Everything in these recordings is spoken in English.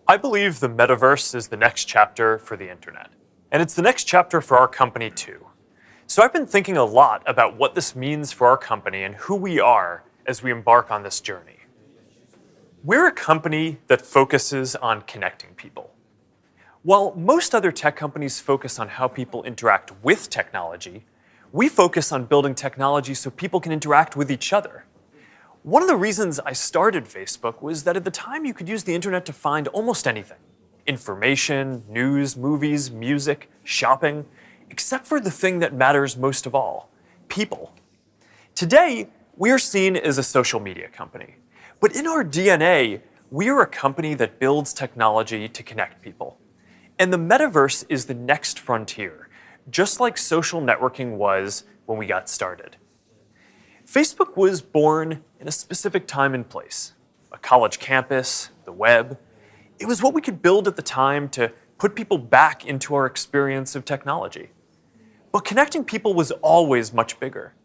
I believe the metaverse is the next chapter for the internet. And it's the next chapter for our company too. So I've been thinking a lot about what this means for our company and who we are as we embark on this journey. We're a company that focuses on connecting people. While most other tech companies focus on how people interact with technology, we focus on building technology so people can interact with each other. One of the reasons I started Facebook was that at the time you could use the internet to find almost anything. Information, news, movies, music, shopping, except for the thing that matters most of all, people. Today, we are seen as a social media company. But in our DNA, we are a company that builds technology to connect people. And the metaverse is the next frontier, just like social networking was when we got started. Facebook was born in a specific time and place, a college campus, the web. It was what we could build at the time to put people back into our experience of technology. But connecting people was always much bigger.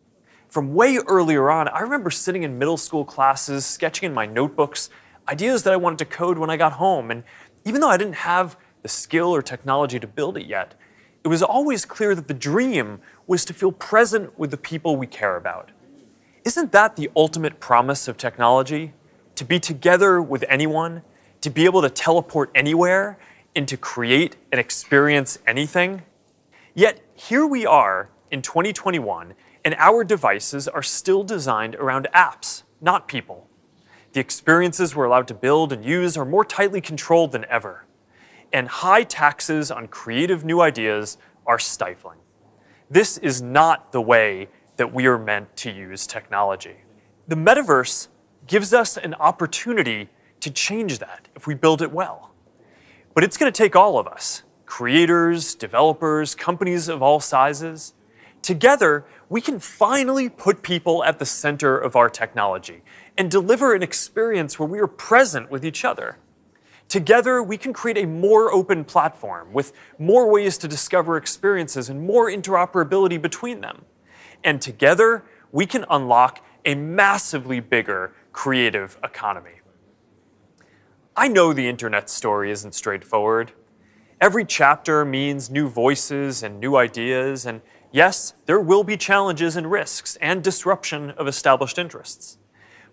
From way earlier on, I remember sitting in middle school classes, sketching in my notebooks, ideas that I wanted to code when I got home. And even though I didn't have the skill or technology to build it yet, it was always clear that the dream was to feel present with the people we care about. Isn't that the ultimate promise of technology? To be together with anyone, to be able to teleport anywhere, and to create and experience anything? Yet here we are in 2021, and our devices are still designed around apps, not people. The experiences we're allowed to build and use are more tightly controlled than ever. And high taxes on creative new ideas are stifling. This is not the way that we are meant to use technology. The metaverse gives us an opportunity to change that if we build it well. But it's going to take all of us, creators, developers, companies of all sizes. Together, we can finally put people at the center of our technology and deliver an experience where we are present with each other. Together, we can create a more open platform with more ways to discover experiences and more interoperability between them. And together, we can unlock a massively bigger creative economy. I know the internet story isn't straightforward. Every chapter means new voices and new ideas, and yes, there will be challenges and risks and disruption of established interests.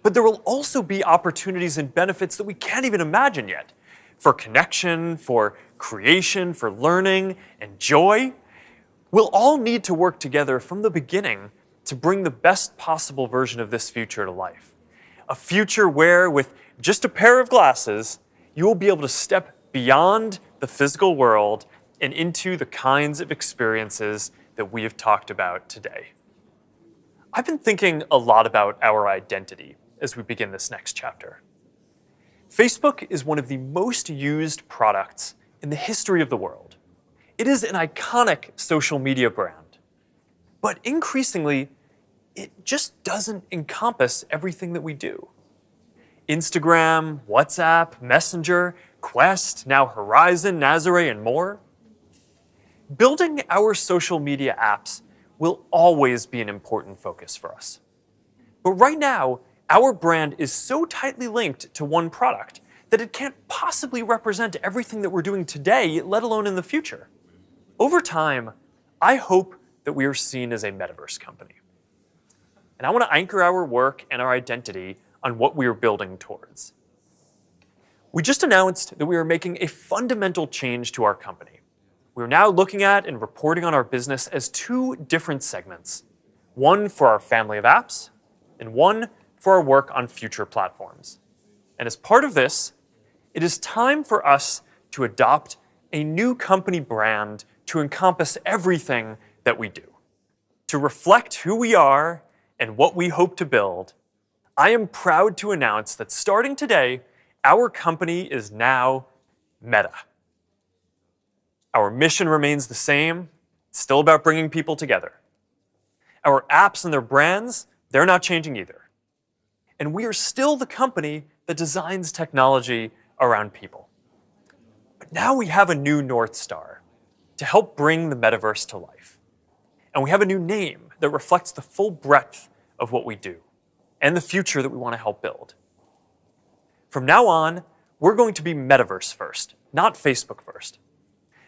But there will also be opportunities and benefits that we can't even imagine yet. For connection, for creation, for learning, and joy. We'll all need to work together from the beginning to bring the best possible version of this future to life. A future where, with just a pair of glasses, you will be able to step beyond the physical world and into the kinds of experiences that we have talked about today. I've been thinking a lot about our identity as we begin this next chapter. Facebook is one of the most used products in the history of the world. It is an iconic social media brand. But increasingly, it just doesn't encompass everything that we do. Instagram, WhatsApp, Messenger, Quest, now Horizon, Nazare, and more. Building our social media apps will always be an important focus for us. But right now, our brand is so tightly linked to one product that it can't possibly represent everything that we're doing today, let alone in the future. Over time, I hope that we are seen as a metaverse company. And I want to anchor our work and our identity on what we are building towards. We just announced that we are making a fundamental change to our company. We're now looking at and reporting on our business as two different segments. One for our family of apps, and one for our work on future platforms. And as part of this, it is time for us to adopt a new company brand to encompass everything that we do. To reflect who we are and what we hope to build, I am proud to announce that starting today, our company is now Meta. Our mission remains the same. It's still about bringing people together. Our apps and their brands, they're not changing either. And we are still the company that designs technology around people. But now we have a new North Star to help bring the metaverse to life. And we have a new name that reflects the full breadth of what we do and the future that we want to help build. From now on, we're going to be metaverse first, not Facebook first.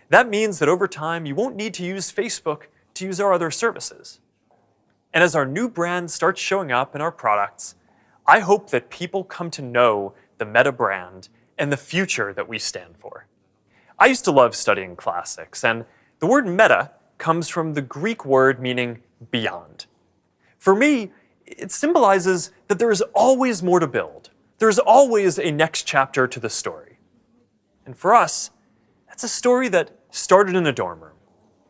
That means that over time, you won't need to use Facebook to use our other services. And as our new brand starts showing up in our products, I hope that people come to know the Meta brand and the future that we stand for. I used to love studying classics, and the word meta comes from the Greek word meaning beyond. For me, it symbolizes that there is always more to build. There is always a next chapter to the story. And for us, that's a story that started in a dorm room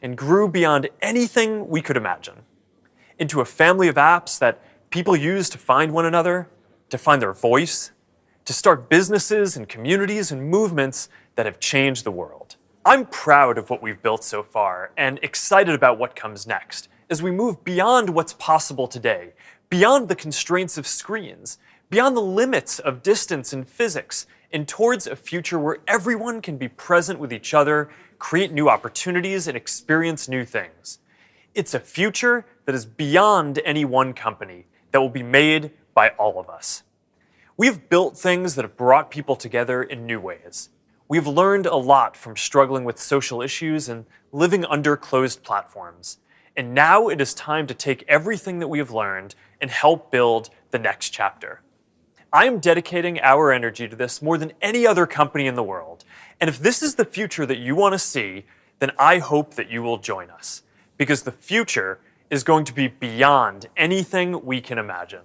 and grew beyond anything we could imagine, into a family of apps that people use to find one another, to find their voice, to start businesses and communities and movements that have changed the world. I'm proud of what we've built so far and excited about what comes next as we move beyond what's possible today, beyond the constraints of screens, beyond the limits of distance and physics, and towards a future where everyone can be present with each other, create new opportunities, and experience new things. It's a future that is beyond any one company, that will be made by all of us. We've built things that have brought people together in new ways. We've learned a lot from struggling with social issues and living under closed platforms. And now it is time to take everything that we have learned and help build the next chapter. I am dedicating our energy to this more than any other company in the world. And if this is the future that you want to see, then I hope that you will join us, because the future is going to be beyond anything we can imagine.